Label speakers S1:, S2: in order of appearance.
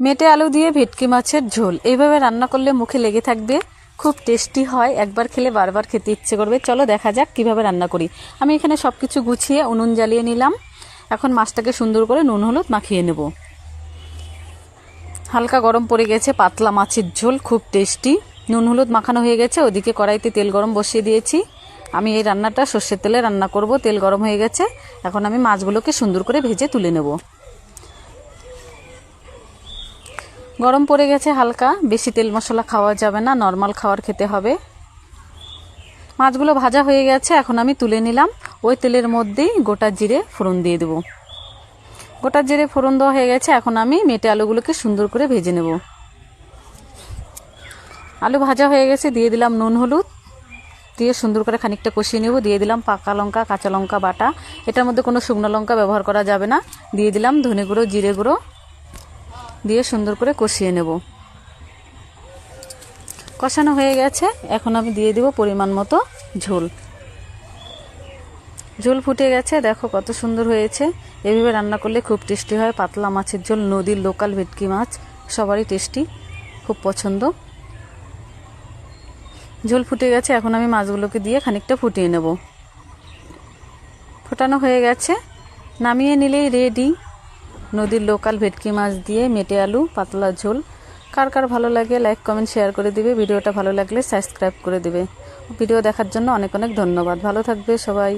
S1: মেটে আলু দিয়ে ভেটকি মাছের ঝোল এইভাবে রান্না করলে মুখে লেগে থাকবে, খুব টেস্টি হয়। একবার খেলে বারবার খেতে ইচ্ছে করবে। চলো দেখা যাক কিভাবে রান্না করি। আমি এখানে সব কিছু গুছিয়ে উনুন জ্বালিয়ে নিলাম। এখন মাছটাকে সুন্দর করে নুন হলুদ মাখিয়ে নেব। হালকা গরম পড়ে গেছে, পাতলা মাছের ঝোল খুব টেস্টি। নুন হলুদ মাখানো হয়ে গেছে। ওদিকে কড়াইতে তেল গরম বসিয়ে দিয়েছি। আমি এই রান্নাটা সর্ষের তেলে রান্না করব। তেল গরম হয়ে গেছে, এখন আমি মাছগুলোকে সুন্দর করে ভেজে তুলে নেব। গরম পড়ে গেছে হালকা, বেশি তেল মশলা খাওয়া যাবে না, নর্মাল খাবার খেতে হবে। মাছগুলো ভাজা হয়ে গেছে, এখন আমি তুলে নিলাম। ওই তেলের মধ্যেই গোটা জিরে ফোড়ন দিয়ে দেব। গোটা জিরে ফোড়ন দেওয়া হয়ে গেছে, এখন আমি মেটে আলুগুলোকে সুন্দর করে ভেজে নেব। আলু ভাজা হয়ে গেছে, দিয়ে দিলাম নুন হলুদ, দিয়ে সুন্দর করে খানিকটা কষিয়ে নেব। দিয়ে দিলাম পাকা লঙ্কা, কাঁচা লঙ্কা বাটা। এটার মধ্যে কোনো শুকনো লঙ্কা ব্যবহার করা যাবে না। দিয়ে দিলাম ধনে গুঁড়ো, জিরে গুঁড়ো, দিয়ে সুন্দর করে কষিয়ে নেব। কষানো হয়ে গেছে, এখন আমি দিয়ে দেব পরিমাণ মতো ঝোল। ঝোল ফুটে গেছে, দেখো কত সুন্দর হয়েছে। এভাবে রান্না করলে খুব টেস্টি হয়। পাতলা মাছের ঝোল, নদীর লোকাল ভেটকি মাছ, সবারই টেস্টি, খুব পছন্দ। ঝোল ফুটে গেছে, এখন আমি মাছগুলোকে দিয়ে খানিকটা ফুটিয়ে নেব। ফোটানো হয়ে গেছে, নামিয়ে নিলেই রেডি নদীর লোকাল ভেটকি মাছ দিয়ে মেটে আলু পাতলা ঝোল। কার কার ভালো লাগে লাইক কমেন্ট শেয়ার করে দিবে। ভিডিওটা ভালো লাগলে সাবস্ক্রাইব করে দিবে। ভিডিও দেখার জন্য অনেক অনেক ধন্যবাদ। ভালো থাকবে সবাই।